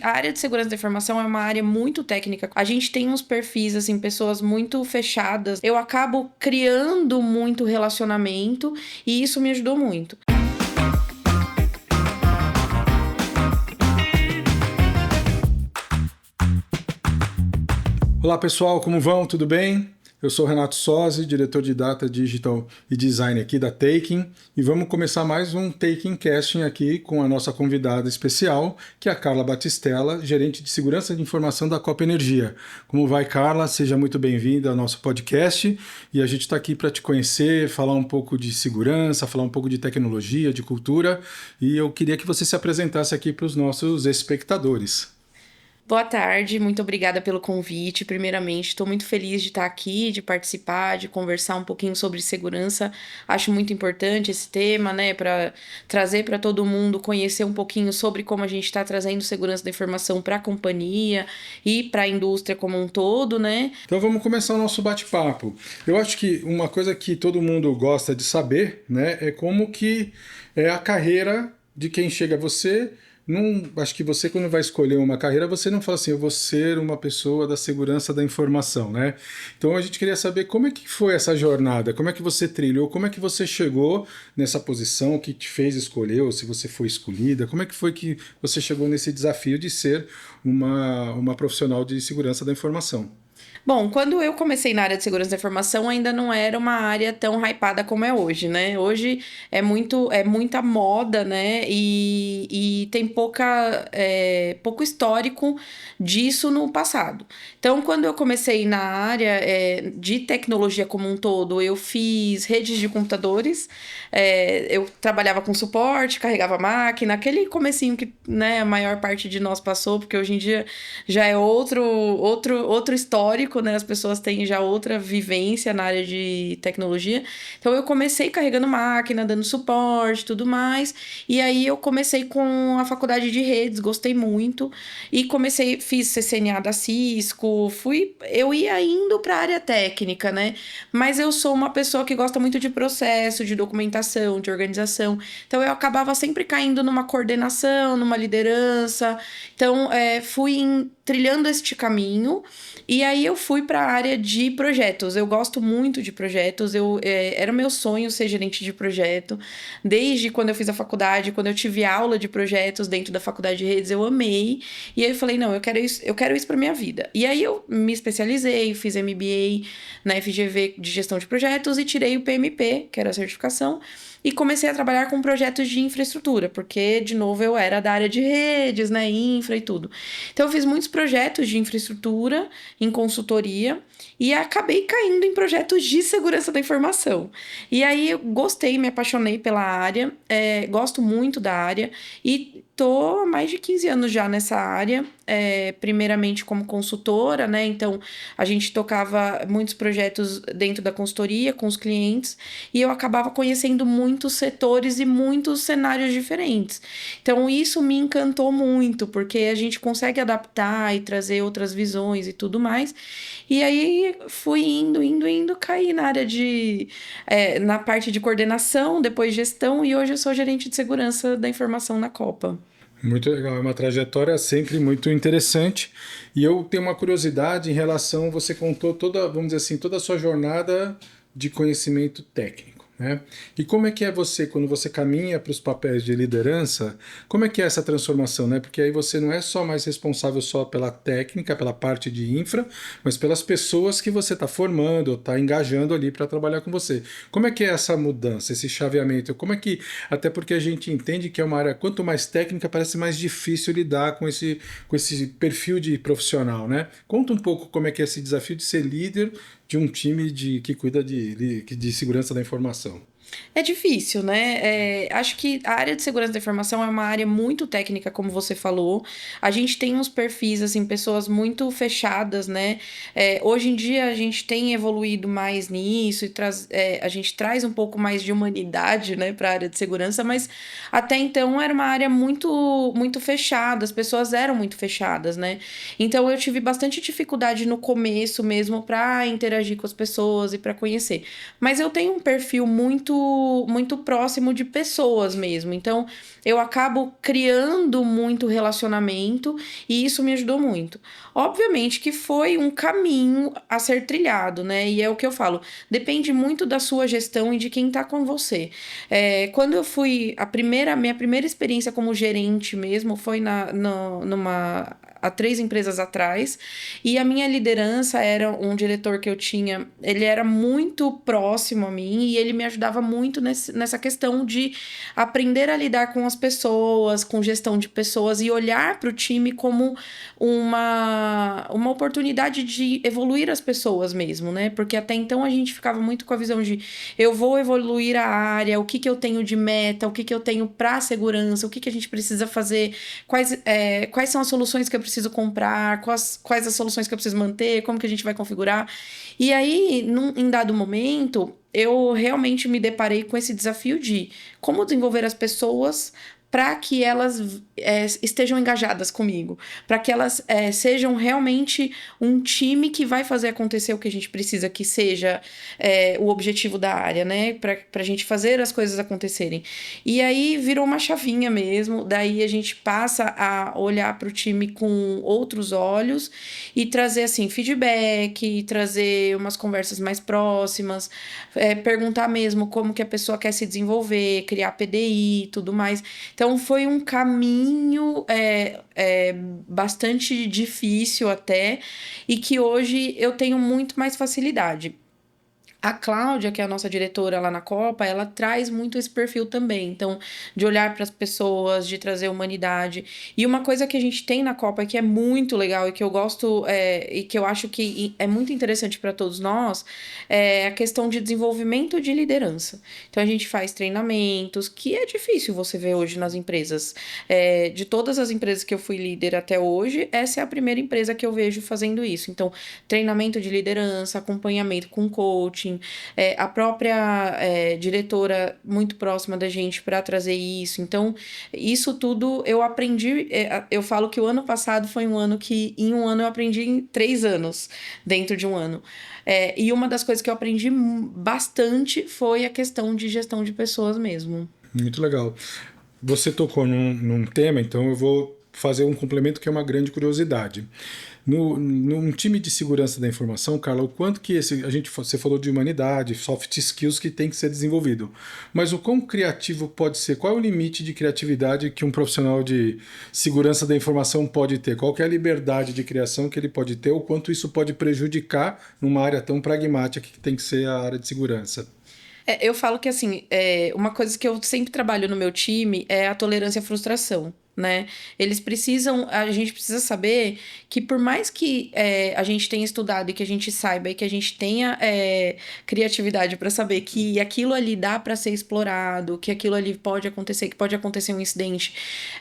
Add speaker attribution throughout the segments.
Speaker 1: A área de segurança da informação é uma área muito técnica. A gente tem uns perfis, assim, pessoas muito fechadas. Eu acabo criando muito relacionamento e isso me ajudou muito.
Speaker 2: Olá pessoal, como vão? Tudo bem? Eu sou Renato Sozzi, diretor de Data Digital e Design aqui da Taking, e vamos começar mais um Taking Casting aqui com a nossa convidada especial, que é a Carla Batistella, gerente de segurança de informação da Copa Energia. Como vai, Carla? Seja muito bem-vinda ao nosso podcast, e a gente está aqui para te conhecer, falar um pouco de segurança, falar um pouco de tecnologia, de cultura, e eu queria que você se apresentasse aqui para os nossos espectadores.
Speaker 1: Boa tarde, muito obrigada pelo convite. Primeiramente, estou muito feliz de estar aqui, de participar, de conversar um pouquinho sobre segurança. Acho muito importante esse tema, né, para trazer para todo mundo conhecer um pouquinho sobre como a gente está trazendo segurança da informação para a companhia e para a indústria como um todo, né?
Speaker 2: Então vamos começar o nosso bate-papo. Eu acho que uma coisa que todo mundo gosta de saber, né, é como que é a carreira de quem chega a você. Acho que você, quando vai escolher uma carreira, você não fala assim, eu vou ser uma pessoa da segurança da informação, né? Então a gente queria saber como é que foi essa jornada, como é que você trilhou, como é que você chegou nessa posição, o que te fez escolher, ou se você foi escolhida, como é que foi que você chegou nesse desafio de ser uma profissional de segurança da informação?
Speaker 1: Bom, quando eu comecei na área de segurança da informação, ainda não era uma área tão hypada como é hoje, né? Hoje é muita moda, né? E tem pouco histórico disso no passado. Então, quando eu comecei na área de tecnologia como um todo, eu fiz redes de computadores, eu trabalhava com suporte, carregava máquina, aquele comecinho que, né, a maior parte de nós passou, porque hoje em dia já é outro histórico, né? As pessoas têm já outra vivência na área de tecnologia. Então eu comecei carregando máquina, dando suporte, tudo mais. E aí eu comecei com a faculdade de redes, gostei muito e fiz CCNA da Cisco, eu ia indo para a área técnica, né? Mas eu sou uma pessoa que gosta muito de processo, de documentação, de organização. Então eu acabava sempre caindo numa coordenação, numa liderança. Então trilhando este caminho. E aí eu fui para a área de projetos. Eu gosto muito de projetos. Era meu sonho ser gerente de projeto. Desde quando eu fiz a faculdade, quando eu tive aula de projetos dentro da faculdade de redes, eu amei. E aí eu falei, não, eu quero isso para minha vida. E aí eu me especializei, fiz MBA na FGV de gestão de projetos e tirei o PMP, que era a certificação. E comecei a trabalhar com projetos de infraestrutura, porque, de novo, eu era da área de redes, né, infra e tudo. Então, eu fiz muitos projetos de infraestrutura em consultoria e acabei caindo em projetos de segurança da informação. E aí, eu gostei, me apaixonei pela área, gosto muito da área e tô há mais de 15 anos já nessa área, primeiramente como consultora, né? Então, a gente tocava muitos projetos dentro da consultoria com os clientes e eu acabava conhecendo muitos setores e muitos cenários diferentes. Então, isso me encantou muito, porque a gente consegue adaptar e trazer outras visões e tudo mais. E aí, fui indo, caí na área na parte de coordenação, depois gestão, e hoje eu sou gerente de segurança da informação na Copa.
Speaker 2: Muito legal, é uma trajetória sempre muito interessante. E eu tenho uma curiosidade em relação, você contou toda, vamos dizer assim, toda a sua jornada de conhecimento técnico, né? E como é que é você, quando você caminha para os papéis de liderança, como é que é essa transformação, né? Porque aí você não é só mais responsável só pela técnica, pela parte de infra, mas pelas pessoas que você está formando ou está engajando ali para trabalhar com você. Como é que é essa mudança, esse chaveamento? Como é que, até porque a gente entende que é uma área, quanto mais técnica, parece mais difícil lidar com esse perfil de profissional, né? Conta um pouco como é que é esse desafio de ser líder de um time que cuida de segurança da informação.
Speaker 1: É difícil, né? Acho que a área de segurança da informação é uma área muito técnica, como você falou. A gente tem uns perfis, assim, pessoas muito fechadas, né? Hoje em dia a gente tem evoluído mais nisso e a gente traz um pouco mais de humanidade, né, para a área de segurança, mas até então era uma área muito fechada, as pessoas eram muito fechadas, né? Então eu tive bastante dificuldade no começo mesmo para interagir com as pessoas e para conhecer. Mas eu tenho um perfil muito muito próximo de pessoas mesmo. Então, eu acabo criando muito relacionamento e isso me ajudou muito. Obviamente que foi um caminho a ser trilhado, né? E é o que eu falo, depende muito da sua gestão e de quem tá com você. Quando eu fui, minha primeira experiência como gerente mesmo foi há 3 empresas atrás, e a minha liderança era um diretor que eu tinha, ele era muito próximo a mim e ele me ajudava muito nessa questão de aprender a lidar com as pessoas, com gestão de pessoas e olhar para o time como uma oportunidade de evoluir as pessoas mesmo, né? Porque até então a gente ficava muito com a visão de eu vou evoluir a área, o que eu tenho de meta, o que eu tenho para segurança, o que a gente precisa fazer, quais são as soluções que eu preciso comprar, quais as soluções que eu preciso manter, como que a gente vai configurar. E aí, em dado momento, eu realmente me deparei com esse desafio de como desenvolver as pessoas para que elas estejam engajadas comigo, para que elas sejam realmente um time que vai fazer acontecer o que a gente precisa que seja o objetivo da área, né? Para a gente fazer as coisas acontecerem. E aí virou uma chavinha mesmo, daí a gente passa a olhar para o time com outros olhos e trazer assim feedback, trazer umas conversas mais próximas, perguntar mesmo como que a pessoa quer se desenvolver, criar PDI e tudo mais. Então, foi um caminho bastante difícil até, e que hoje eu tenho muito mais facilidade. A Cláudia, que é a nossa diretora lá na Copa, ela traz muito esse perfil também. Então, de olhar para as pessoas, de trazer humanidade. E uma coisa que a gente tem na Copa que é muito legal e que eu gosto, e que eu acho que é muito interessante para todos nós, é a questão de desenvolvimento de liderança. Então, a gente faz treinamentos, que é difícil você ver hoje nas empresas. De todas as empresas que eu fui líder até hoje, essa é a primeira empresa que eu vejo fazendo isso. Então, treinamento de liderança, acompanhamento com coaching, a própria diretora muito próxima da gente para trazer isso. Então, isso tudo eu aprendi. Eu falo que o ano passado foi um ano que, em um ano, eu aprendi em 3 anos, dentro de um ano. E uma das coisas que eu aprendi bastante foi a questão de gestão de pessoas mesmo.
Speaker 2: Muito legal. Você tocou num tema, então eu vou fazer um complemento que é uma grande curiosidade. Num time de segurança da informação, Carla, o quanto que você falou de humanidade, soft skills que tem que ser desenvolvido, mas o quão criativo pode ser? Qual é o limite de criatividade que um profissional de segurança da informação pode ter? Qual que é a liberdade de criação que ele pode ter? O quanto isso pode prejudicar numa área tão pragmática que tem que ser a área de segurança?
Speaker 1: Eu falo que, assim, uma coisa que eu sempre trabalho no meu time é a tolerância à frustração, né? A gente precisa saber que por mais que a gente tenha estudado e que a gente saiba e que a gente tenha criatividade para saber que aquilo ali dá para ser explorado, que aquilo ali pode acontecer, que pode acontecer um incidente,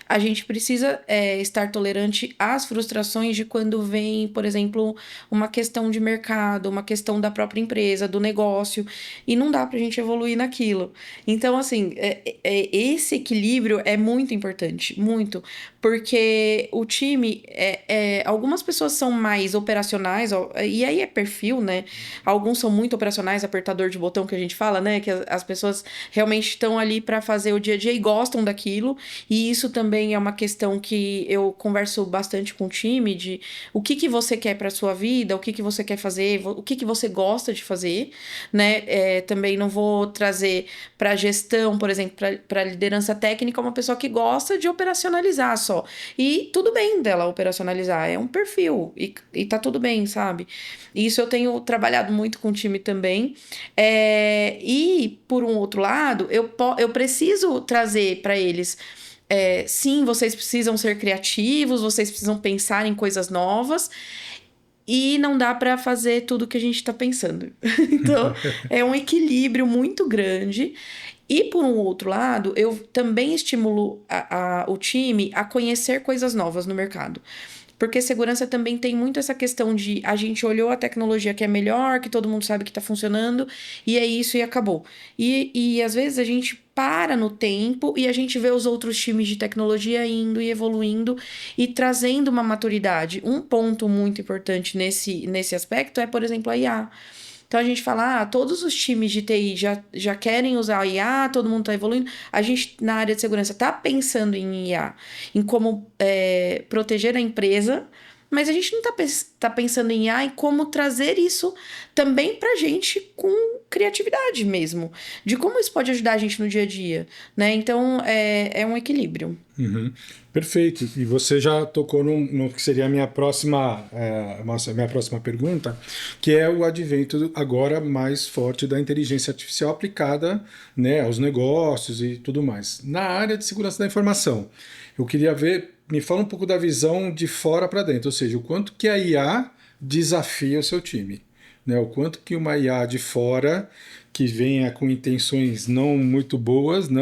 Speaker 1: a gente precisa estar tolerante às frustrações de quando vem, por exemplo, uma questão de mercado, uma questão da própria empresa, do negócio, e não dá pra gente evoluir naquilo. Então, assim, esse equilíbrio é muito importante, muito, porque o time, algumas pessoas são mais operacionais, e aí é perfil, né? Alguns são muito operacionais, apertador de botão que a gente fala, né? Que as pessoas realmente estão ali para fazer o dia a dia e gostam daquilo, e isso também é uma questão que eu converso bastante com o time, de o que você quer para sua vida, o que você quer fazer, o que você gosta de fazer, né? Também não vou trazer para gestão, por exemplo, para liderança técnica, uma pessoa que gosta de operacionalizar só. E tudo bem dela operacionalizar, é um perfil, e tá tudo bem, sabe? Isso eu tenho trabalhado muito com o time também. E, por um outro lado, eu preciso trazer para eles. Sim, vocês precisam ser criativos, vocês precisam pensar em coisas novas, e não dá para fazer tudo que a gente está pensando. Então, é um equilíbrio muito grande. E, por um outro lado, eu também estimulo o time a conhecer coisas novas no mercado. Porque segurança também tem muito essa questão de a gente olhou a tecnologia que é melhor, que todo mundo sabe que está funcionando, e é isso e acabou. E às vezes a gente para no tempo e a gente vê os outros times de tecnologia indo e evoluindo e trazendo uma maturidade. Um ponto muito importante nesse aspecto é, por exemplo, a IA. Então a gente fala, todos os times de TI já querem usar IA, todo mundo está evoluindo. A gente, na área de segurança, está pensando em IA, em como proteger a empresa, mas a gente não tá pensando em IA e como trazer isso também pra gente com criatividade mesmo, de como isso pode ajudar a gente no dia a dia, né? Então, é um equilíbrio.
Speaker 2: Uhum. Perfeito. E você já tocou no que seria a minha próxima pergunta, que é o advento agora mais forte da inteligência artificial aplicada, né, aos negócios e tudo mais. Na área de segurança da informação, eu queria ver, me fala um pouco da visão de fora para dentro, ou seja, o quanto que a IA desafia o seu time, né? O quanto que uma IA de fora que venha com intenções não muito boas, né,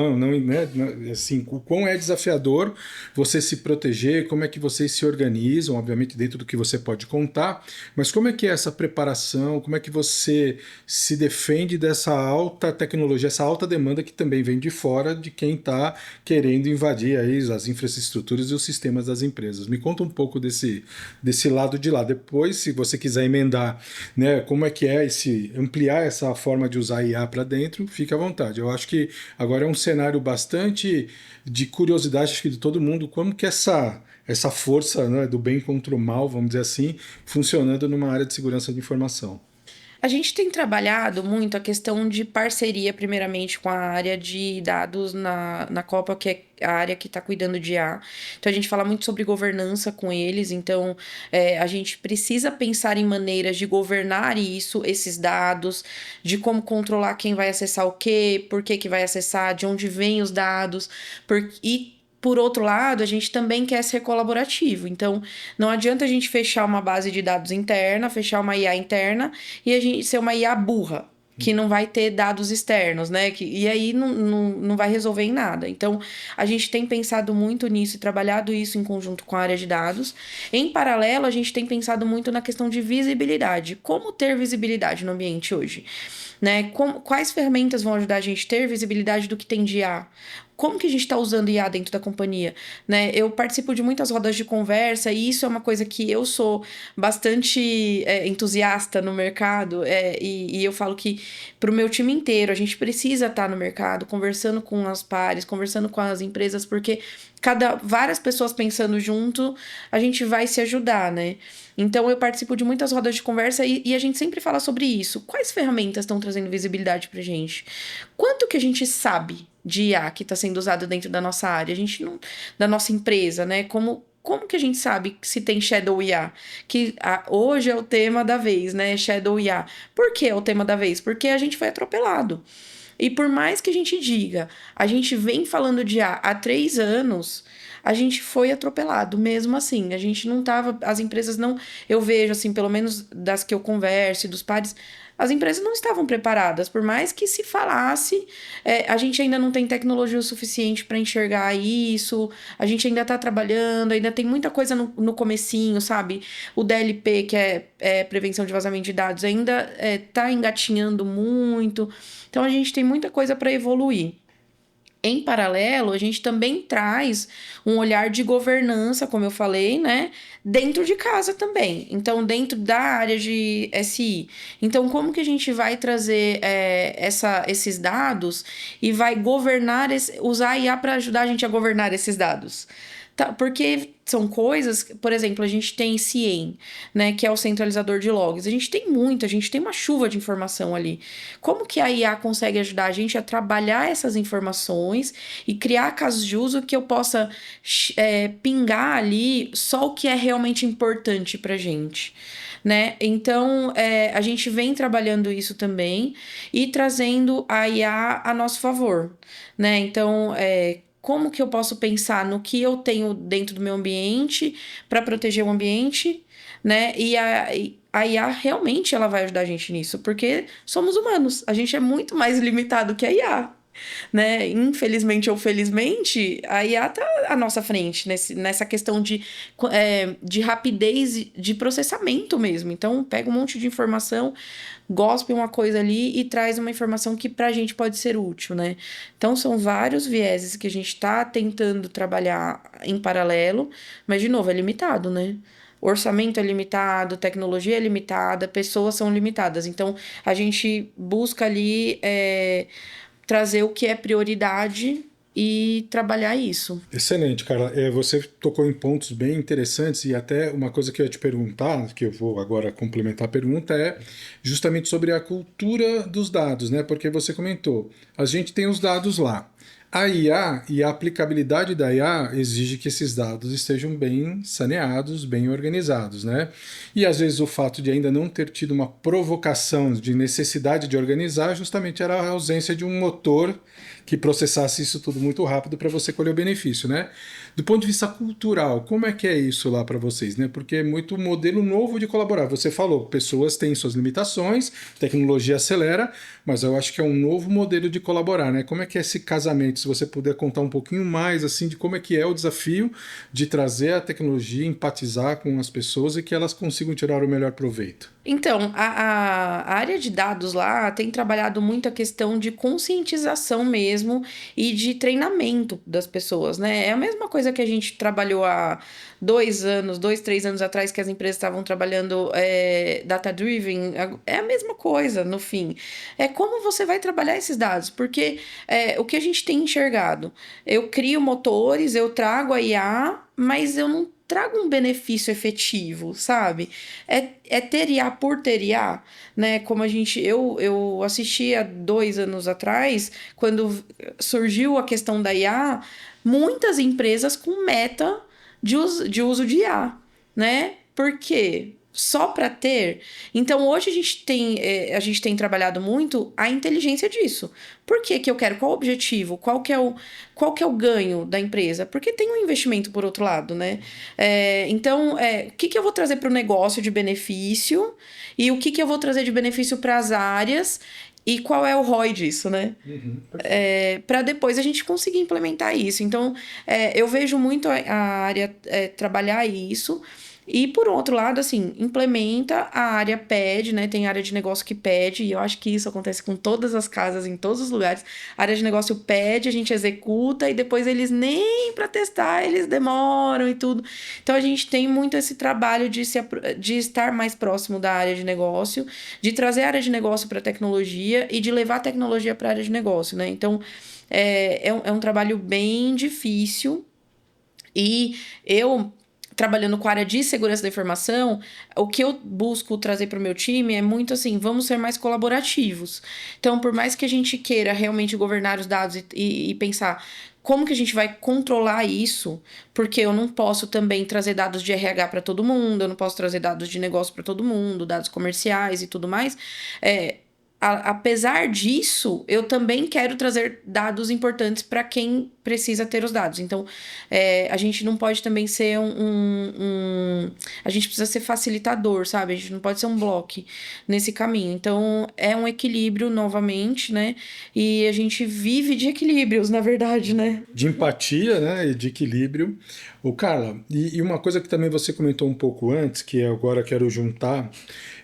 Speaker 2: assim, o quão é desafiador você se proteger, como é que vocês se organizam, obviamente dentro do que você pode contar, mas como é que é essa preparação, como é que você se defende dessa alta tecnologia, essa alta demanda que também vem de fora de quem está querendo invadir aí as infraestruturas e os sistemas das empresas. Me conta um pouco desse lado de lá. Depois, se você quiser emendar, né, como é que é ampliar essa forma de usar IA para dentro, fique à vontade. Eu acho que agora é um cenário bastante de curiosidade, acho que de todo mundo, como que essa força, né, do bem contra o mal, vamos dizer assim, funcionando numa área de segurança de informação.
Speaker 1: A gente tem trabalhado muito a questão de parceria, primeiramente, com a área de dados na Copa, que é a área que está cuidando de IA. Então, a gente fala muito sobre governança com eles. Então, a gente precisa pensar em maneiras de governar isso, esses dados, de como controlar quem vai acessar o quê, por que que vai acessar, de onde vêm os dados, por outro lado, a gente também quer ser colaborativo. Então, não adianta a gente fechar uma base de dados interna, fechar uma IA interna e a gente ser uma IA burra, que não vai ter dados externos, né? E aí não vai resolver em nada. Então, a gente tem pensado muito nisso e trabalhado isso em conjunto com a área de dados. Em paralelo, a gente tem pensado muito na questão de visibilidade. Como ter visibilidade no ambiente hoje? Né? Quais ferramentas vão ajudar a gente a ter visibilidade do que tem de IA? Como que a gente está usando IA dentro da companhia, né? Eu participo de muitas rodas de conversa e isso é uma coisa que eu sou bastante entusiasta no mercado e eu falo que para o meu time inteiro a gente precisa estar no mercado, conversando com as pares, conversando com as empresas, porque várias pessoas pensando junto, a gente vai se ajudar, né? Então, eu participo de muitas rodas de conversa e a gente sempre fala sobre isso. Quais ferramentas estão trazendo visibilidade pra gente? Quanto que a gente sabe de IA que está sendo usado dentro da nossa área? A gente não, da nossa empresa, né? Como que a gente sabe se tem Shadow IA? Que hoje é o tema da vez, né? Shadow IA. Por que é o tema da vez? Porque a gente foi atropelado. E por mais que a gente diga, a gente vem falando de IA há 3 anos, a gente foi atropelado, mesmo assim. A gente não tava. As empresas não. Eu vejo, assim, pelo menos das que eu converso e dos pares, as empresas não estavam preparadas. Por mais que se falasse, a gente ainda não tem tecnologia o suficiente para enxergar isso, a gente ainda está trabalhando, ainda tem muita coisa no comecinho, sabe? O DLP, que é Prevenção de Vazamento de Dados, ainda está engatinhando muito. Então, a gente tem muita coisa para evoluir. Em paralelo, a gente também traz um olhar de governança, como eu falei, né? Dentro de casa também. Então, dentro da área de SI. Então, como que a gente vai trazer esses dados e vai governar, usar a IA para ajudar a gente a governar esses dados? Tá, porque são coisas, por exemplo, a gente tem CIEM, né, que é o centralizador de logs. A gente tem uma chuva de informação ali. Como que a IA consegue ajudar a gente a trabalhar essas informações e criar casos de uso que eu possa pingar ali só o que é realmente importante pra gente, né? Então, a gente vem trabalhando isso também e trazendo a IA a nosso favor, né? Então, como que eu posso pensar no que eu tenho dentro do meu ambiente para proteger o ambiente, né? E a IA realmente ela vai ajudar a gente nisso, porque somos humanos, a gente é muito mais limitado que a IA, né? Infelizmente ou felizmente, a IA tá à nossa frente nessa questão de rapidez de processamento mesmo. Então, pega um monte de informação, gospe uma coisa ali e traz uma informação que pra gente pode ser útil, né? Então, são vários vieses que a gente tá tentando trabalhar em paralelo, mas, de novo, é limitado, né? orçamento é limitado, tecnologia é limitada, pessoas são limitadas. Então, a gente busca ali trazer o que é prioridade e trabalhar isso.
Speaker 2: Excelente, Carla. Você tocou em pontos bem interessantes e até uma coisa que eu ia te perguntar, que eu vou agora complementar a pergunta, é justamente sobre a cultura dos dados, né? Porque você comentou, a gente tem os dados lá. A IA e a aplicabilidade da IA exige que esses dados estejam bem saneados, bem organizados, né? E às vezes o fato de ainda não ter tido uma provocação de necessidade de organizar justamente era a ausência de um motor que processasse isso tudo muito rápido para você colher o benefício, né? Do ponto de vista cultural, como é que é isso lá para vocês, né? Porque é muito modelo novo de colaborar. Você falou, pessoas têm suas limitações, tecnologia acelera, mas eu acho que é um novo modelo de colaborar, né? Como é que é esse casamento? Se você puder contar um pouquinho mais assim de como é que é o desafio de trazer a tecnologia, empatizar com as pessoas e que elas consigam tirar o melhor proveito.
Speaker 1: Então, a área de dados lá tem trabalhado muito a questão de conscientização mesmo e de treinamento das pessoas, né? É a mesma coisa que a gente trabalhou há 2 anos, 3 anos atrás, que as empresas estavam trabalhando data-driven. É a mesma coisa, no fim. É como você vai trabalhar esses dados, porque o que a gente tem enxergado? Eu crio motores, eu trago a IA, mas eu não trago um benefício efetivo, sabe? É ter IA por ter IA, né? Como eu assisti há 2 anos atrás, quando surgiu a questão da IA, muitas empresas com meta de uso de IA, né? Por quê? Só para ter. Então, hoje a gente tem trabalhado muito a inteligência disso. Por que que eu quero? Qual o objetivo? Qual que é o ganho da empresa? Porque tem um investimento por outro lado, né? Então, o que que eu vou trazer para o negócio de benefício e o que que eu vou trazer de benefício para as áreas e qual é o ROI disso, né?
Speaker 2: Uhum, perfeito.
Speaker 1: Para depois a gente conseguir implementar isso. Então, eu vejo muito a área trabalhar isso. E por outro lado, assim, implementa, a área pede, né? Tem área de negócio que pede, e eu acho que isso acontece com todas as casas, em todos os lugares. A área de negócio pede, a gente executa, e depois eles nem para testar, eles demoram e tudo. Então a gente tem muito esse trabalho de estar mais próximo da área de negócio, de trazer a área de negócio para a tecnologia e de levar a tecnologia para a área de negócio, né? Então é um trabalho bem difícil. E eu, trabalhando com a área de segurança da informação, o que eu busco trazer para o meu time é muito assim, vamos ser mais colaborativos. Então, por mais que a gente queira realmente governar os dados e pensar como que a gente vai controlar isso, porque eu não posso também trazer dados de RH para todo mundo, eu não posso trazer dados de negócio para todo mundo, dados comerciais e tudo mais. Apesar disso, eu também quero trazer dados importantes para quem precisa ter os dados. Então, a gente não pode também ser a gente precisa ser facilitador, sabe? A gente não pode ser um bloco nesse caminho. Então, é um equilíbrio novamente, né? E a gente vive de equilíbrios, na verdade, né?
Speaker 2: De empatia, né, e de equilíbrio. O Carla, e uma coisa que também você comentou um pouco antes, que agora quero juntar,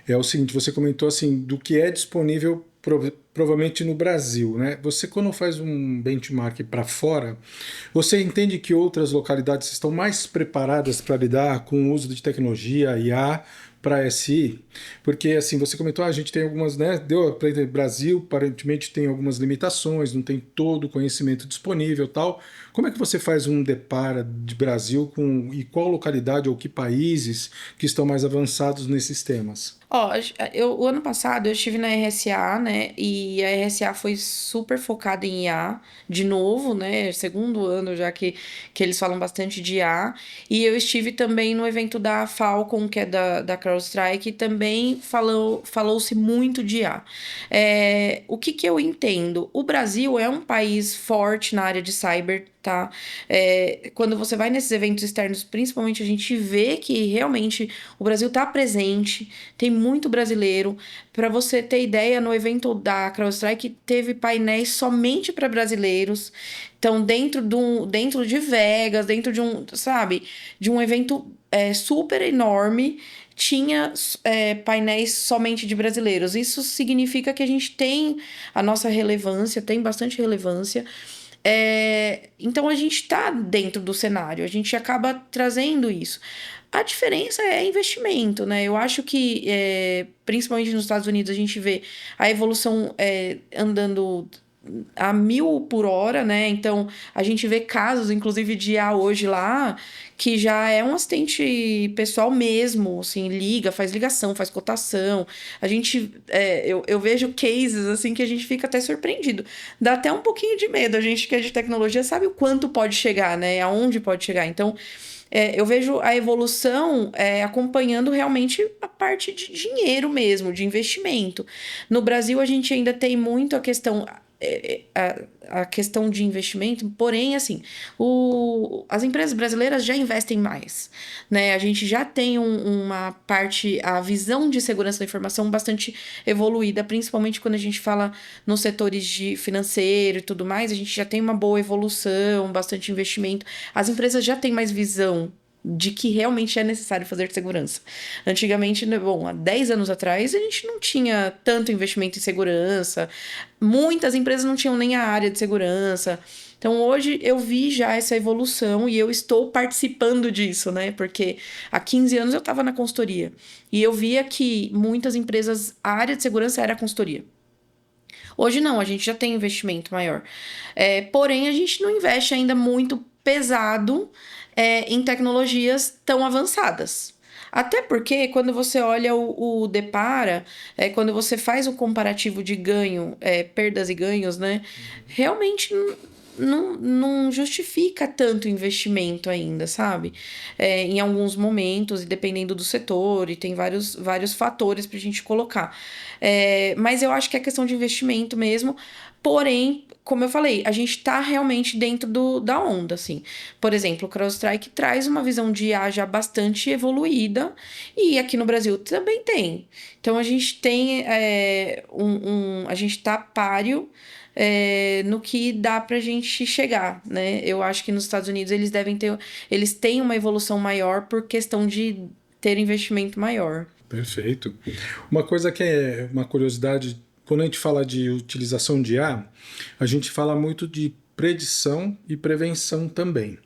Speaker 2: é o seguinte, você comentou assim do que é disponível provavelmente no Brasil, né? Você quando faz um benchmark para fora, você entende que outras localidades estão mais preparadas para lidar com o uso de tecnologia, IA, para SI? Porque assim, você comentou, a gente tem algumas, né? Deu para Brasil, aparentemente tem algumas limitações, não tem todo o conhecimento disponível, tal. Como é que você faz um depara de Brasil com e qual localidade ou que países que estão mais avançados nesses temas?
Speaker 1: Ó, o ano passado eu estive na RSA, né? E a RSA foi super focada em IA, de novo, né? Segundo ano já que eles falam bastante de IA. E eu estive também no evento da Falcon, que é da CrowdStrike, e também falou-se muito de IA. O que que eu entendo? O Brasil é um país forte na área de cyber, tá? Quando você vai nesses eventos externos, principalmente, a gente vê que realmente o Brasil está presente, tem muito brasileiro. Para você ter ideia, no evento da CrowdStrike teve painéis somente para brasileiros. Então, dentro de Vegas, dentro de sabe, de um evento super enorme, tinha painéis somente de brasileiros. Isso significa que a gente tem a nossa relevância, tem bastante relevância. Então a gente está dentro do cenário, a gente acaba trazendo isso. A diferença é investimento, né? Eu acho que, principalmente nos Estados Unidos, a gente vê a evolução andando a 1.000 por hora, né? Então, a gente vê casos, inclusive de IA hoje lá, que já é um assistente pessoal mesmo, assim, liga, faz ligação, faz cotação. A gente, eu vejo cases, assim, que a gente fica até surpreendido. Dá até um pouquinho de medo. A gente que é de tecnologia sabe o quanto pode chegar, né? Aonde pode chegar. Então, eu vejo a evolução acompanhando realmente a parte de dinheiro mesmo, de investimento. No Brasil, a gente ainda tem muito a questão. A questão de investimento, porém, assim, as empresas brasileiras já investem mais, né? A gente já tem uma parte, a visão de segurança da informação bastante evoluída, principalmente quando a gente fala nos setores de financeiro e tudo mais, a gente já tem uma boa evolução, bastante investimento. As empresas já têm mais visão de que realmente é necessário fazer segurança. Antigamente, né, bom, há 10 anos atrás, a gente não tinha tanto investimento em segurança, muitas empresas não tinham nem a área de segurança. Então, hoje eu vi já essa evolução e eu estou participando disso, né? Porque há 15 anos eu estava na consultoria e eu via que muitas empresas, a área de segurança era a consultoria. Hoje não, a gente já tem investimento maior. Porém, a gente não investe ainda muito pesado em tecnologias tão avançadas. Até porque quando você olha o Depara, quando você faz o comparativo de ganho, perdas e ganhos, né? Realmente não justifica tanto investimento ainda, sabe? Em alguns momentos, e dependendo do setor, e tem vários fatores pra gente colocar. Mas eu acho que é questão de investimento mesmo. Porém, como eu falei, a gente tá realmente dentro da onda, assim. Por exemplo, o CrowdStrike traz uma visão de IA já bastante evoluída, e aqui no Brasil também tem. Então, a gente tem a gente tá páreo no que dá pra gente chegar, né? Eu acho que nos Estados Unidos eles têm uma evolução maior por questão de ter investimento maior.
Speaker 2: Perfeito. Uma coisa que é uma curiosidade, quando a gente fala de utilização de IA, a gente fala muito de predição e prevenção também.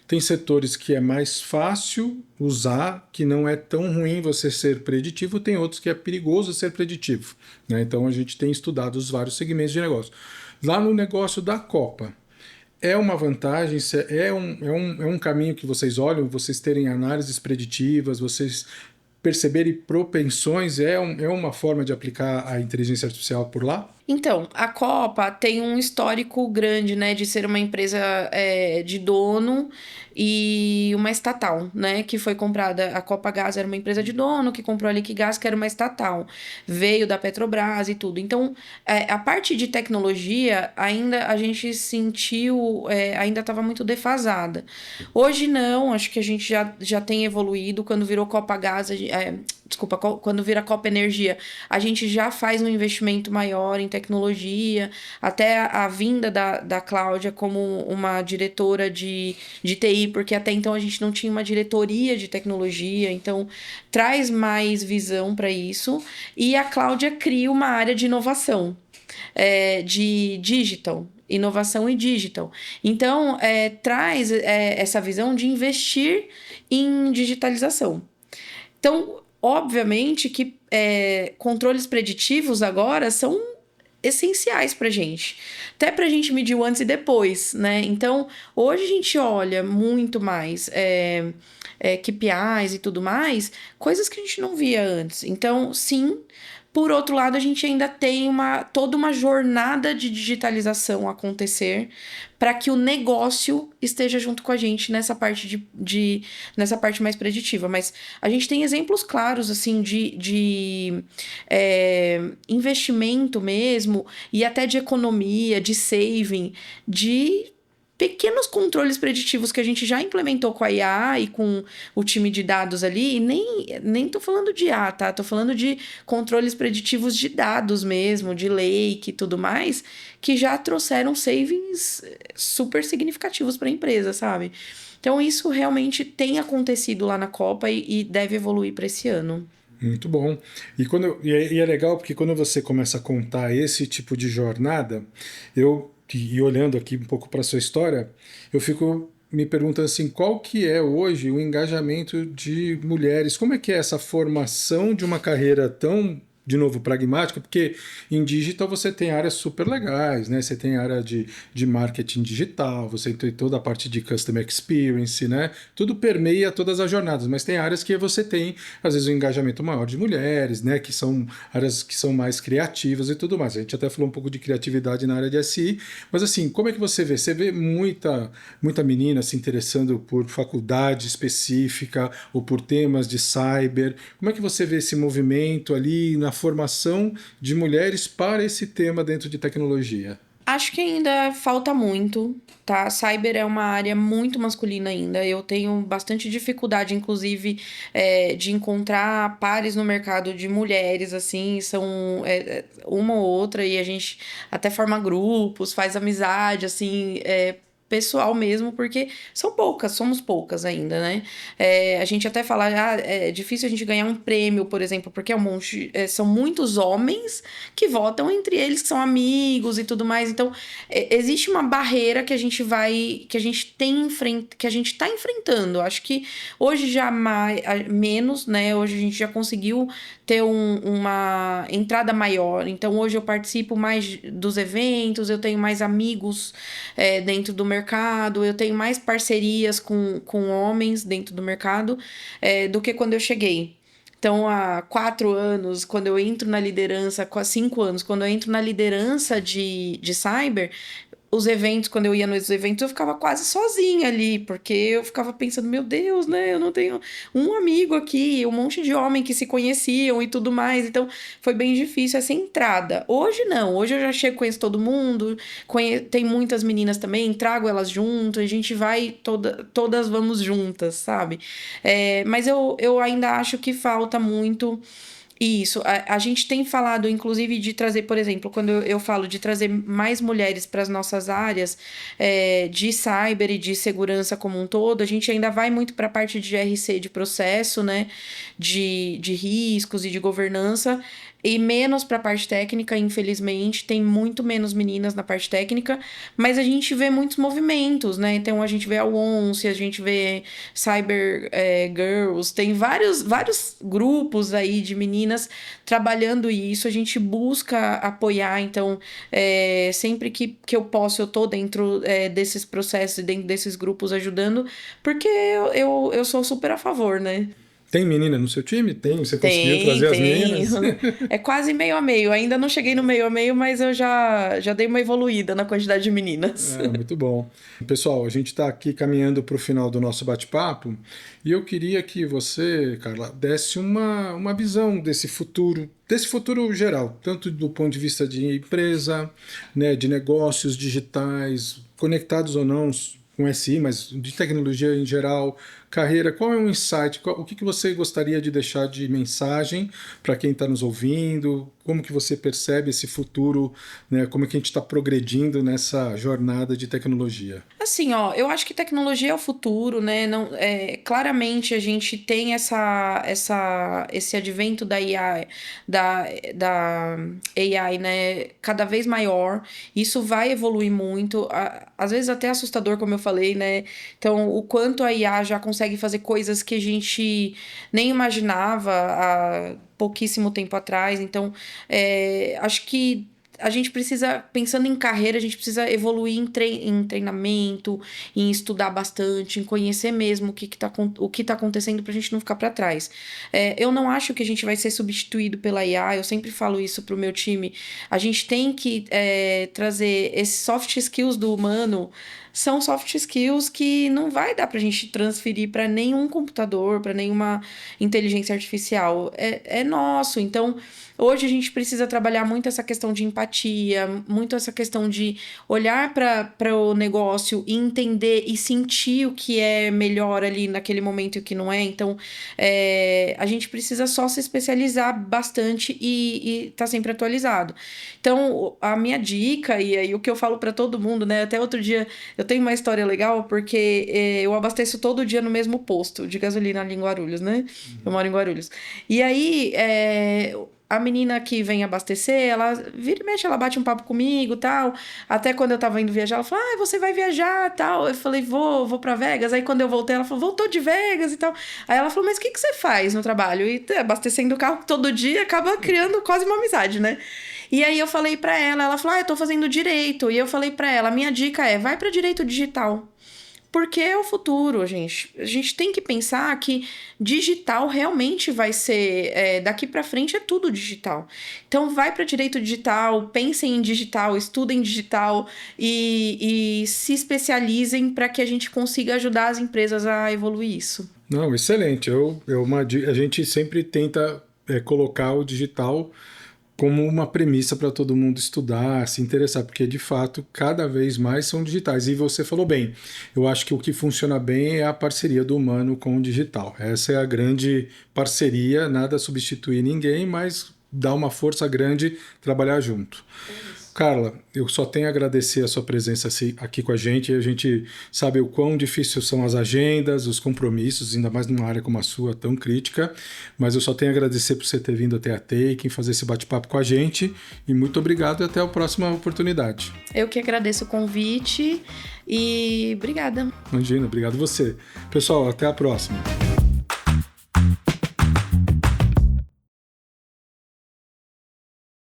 Speaker 2: Tem setores que é mais fácil usar, que não é tão ruim você ser preditivo, tem outros que é perigoso ser preditivo, né? Então a gente tem estudado os vários segmentos de negócio. Lá no negócio da Copa, é uma vantagem, é um caminho que vocês olham, vocês terem análises preditivas, vocês perceberem propensões, é uma forma de aplicar a inteligência artificial por lá?
Speaker 1: Então, a Copa tem um histórico grande, né, de ser uma empresa de dono e uma estatal, né, que foi comprada. A Copa Gás era uma empresa de dono que comprou a Liquigás, que era uma estatal. Veio da Petrobras e tudo. Então, a parte de tecnologia, ainda a gente sentiu, ainda estava muito defasada. Hoje não, acho que a gente já tem evoluído. Quando virou Copa Gás, desculpa, quando vira Copa Energia, a gente já faz um investimento maior em tecnologia, até a vinda da Cláudia como uma diretora de TI, porque até então a gente não tinha uma diretoria de tecnologia, então traz mais visão para isso, e a Cláudia cria uma área de inovação, de digital, inovação e digital. Então, traz essa visão de investir em digitalização. Então, obviamente que controles preditivos agora são essenciais pra gente. Até pra gente medir o antes e depois, né? Então, hoje a gente olha muito mais KPIs e tudo mais, coisas que a gente não via antes. Então, sim. Por outro lado, a gente ainda tem toda uma jornada de digitalização acontecer para que o negócio esteja junto com a gente nessa parte nessa parte mais preditiva. Mas a gente tem exemplos claros assim de investimento mesmo e até de economia, de saving, de pequenos controles preditivos que a gente já implementou com a IA e com o time de dados ali, e nem tô falando de IA, tá? Tô falando de controles preditivos de dados mesmo, de lake e tudo mais, que já trouxeram savings super significativos para a empresa, sabe? Então isso realmente tem acontecido lá na Copa e deve evoluir para esse ano.
Speaker 2: Muito bom. E é legal porque quando você começa a contar esse tipo de jornada, e olhando aqui um pouco para a sua história, eu fico me perguntando assim, qual que é hoje o engajamento de mulheres? Como é que é essa formação de uma carreira tão, de novo, pragmática? Porque em digital você tem áreas super legais, né? Você tem área de marketing digital, você tem toda a parte de customer experience, né? Tudo permeia todas as jornadas, mas tem áreas que você tem, às vezes, um engajamento maior de mulheres, né? Que são áreas que são mais criativas e tudo mais. A gente até falou um pouco de criatividade na área de SI, mas assim, como é que você vê? Você vê muita menina se interessando por faculdade específica ou por temas de cyber? Como é que você vê esse movimento ali na formação de mulheres para esse tema dentro de tecnologia?
Speaker 1: Acho que ainda falta muito, tá? Cyber é uma área muito masculina ainda. Eu tenho bastante dificuldade, inclusive, de encontrar pares no mercado de mulheres, assim, são uma ou outra, e a gente até forma grupos, faz amizade, assim, pessoal mesmo, porque são poucas, somos poucas ainda, né? A gente até fala, é difícil a gente ganhar um prêmio, por exemplo, porque é um monte, são muitos homens que votam entre eles, que são amigos e tudo mais. Então, existe uma barreira que a gente que a gente que a gente está enfrentando. Acho que hoje já menos, né? Hoje a gente já conseguiu ter uma entrada maior. Então, hoje eu participo mais dos eventos, eu tenho mais amigos dentro do mercado, eu tenho mais parcerias com homens dentro do mercado do que quando eu cheguei. Então, há 4 anos, quando eu entro na liderança, há 5 anos, quando eu entro na liderança de cyber, os eventos, quando eu ia nos eventos, eu ficava quase sozinha ali, porque eu ficava pensando, meu Deus, né? Eu não tenho um amigo aqui, um monte de homem que se conheciam e tudo mais. Então, foi bem difícil essa entrada. Hoje não, hoje eu já chego, conheço todo mundo, tem muitas meninas também, trago elas junto, a gente vai, todas vamos juntas, sabe? Mas eu ainda acho que falta muito. Isso, a gente tem falado, inclusive, de trazer, por exemplo, quando eu falo de trazer mais mulheres para as nossas áreas de cyber e de segurança como um todo, a gente ainda vai muito para a parte de GRC, de processo, né, de riscos e de governança, e menos para a parte técnica, infelizmente, tem muito menos meninas na parte técnica, mas a gente vê muitos movimentos, né? Então a gente vê a ONCE, a gente vê Cyber Girls, tem vários grupos aí de meninas trabalhando isso, a gente busca apoiar, então sempre que eu posso, eu tô dentro desses processos e dentro desses grupos ajudando, porque eu sou super a favor, né?
Speaker 2: Tem menina no seu time? Tem? Você conseguiu
Speaker 1: Tem,
Speaker 2: trazer as
Speaker 1: tem.
Speaker 2: meninas?
Speaker 1: É quase meio a meio. Ainda não cheguei no meio a meio, mas eu já dei uma evoluída na quantidade de meninas.
Speaker 2: É, muito bom. Pessoal, a gente está aqui caminhando para o final do nosso bate-papo e eu queria que você, Carla, desse uma visão desse futuro geral, tanto do ponto de vista de empresa, né, de negócios digitais, conectados ou não com SI, mas de tecnologia em geral, carreira. Qual é o insight? O que você gostaria de deixar de mensagem para quem está nos ouvindo? Como que você percebe esse futuro, né? Como é que a gente está progredindo nessa jornada de tecnologia?
Speaker 1: Assim, ó, eu acho que tecnologia é o futuro, né? Não, claramente a gente tem esse advento da AI, da AI, né? Cada vez maior. Isso vai evoluir muito. Às vezes até assustador, como eu falei, né? Então, o quanto a IA já consegue fazer coisas que a gente nem imaginava há pouquíssimo tempo atrás. Então, acho que a gente precisa, pensando em carreira, a gente precisa evoluir em treinamento, em estudar bastante, em conhecer mesmo o que tá acontecendo pra gente não ficar para trás. Eu não acho que a gente vai ser substituído pela IA, eu sempre falo isso pro meu time. A gente tem que trazer esses soft skills do humano, são soft skills que não vai dar pra gente transferir para nenhum computador, para nenhuma inteligência artificial. É nosso, então. Hoje a gente precisa trabalhar muito essa questão de empatia, muito essa questão de olhar para o negócio e entender e sentir o que é melhor ali naquele momento e o que não é. Então, a gente precisa só se especializar bastante e tá sempre atualizado. Então, a minha dica, e aí o que eu falo para todo mundo, né? Até outro dia eu tenho uma história legal, porque eu abasteço todo dia no mesmo posto de gasolina ali em Guarulhos, né? Eu moro em Guarulhos. E aí, a menina que vem abastecer, ela vira e mexe, ela bate um papo comigo, tal. Até quando eu tava indo viajar, ela falou, você vai viajar, tal. Eu falei, vou pra Vegas. Aí quando eu voltei, ela falou, voltou de Vegas e tal. Aí ela falou, mas o que você faz no trabalho? E abastecendo o carro todo dia acaba criando quase uma amizade, né? E aí eu falei pra ela falou, eu tô fazendo direito. E eu falei pra ela, a minha dica vai pra direito digital. Porque é o futuro, gente. A gente tem que pensar que digital realmente vai ser... daqui para frente é tudo digital. Então, vai para direito digital, pensem em digital, estudem digital e se especializem para que a gente consiga ajudar as empresas a evoluir isso.
Speaker 2: Não, excelente. A gente sempre tenta colocar o digital como uma premissa para todo mundo estudar, se interessar, porque de fato cada vez mais são digitais. E você falou bem, eu acho que o que funciona bem é a parceria do humano com o digital. Essa é a grande parceria, nada substituir ninguém, mas dá uma força grande trabalhar junto. Carla, eu só tenho a agradecer a sua presença aqui com a gente. A gente sabe o quão difíceis são as agendas, os compromissos, ainda mais numa área como a sua, tão crítica. Mas eu só tenho a agradecer por você ter vindo até a Taken, fazer esse bate-papo com a gente. E muito obrigado e até a próxima oportunidade.
Speaker 1: Eu que agradeço o convite e obrigada.
Speaker 2: Imagina, obrigado você. Pessoal, até a próxima.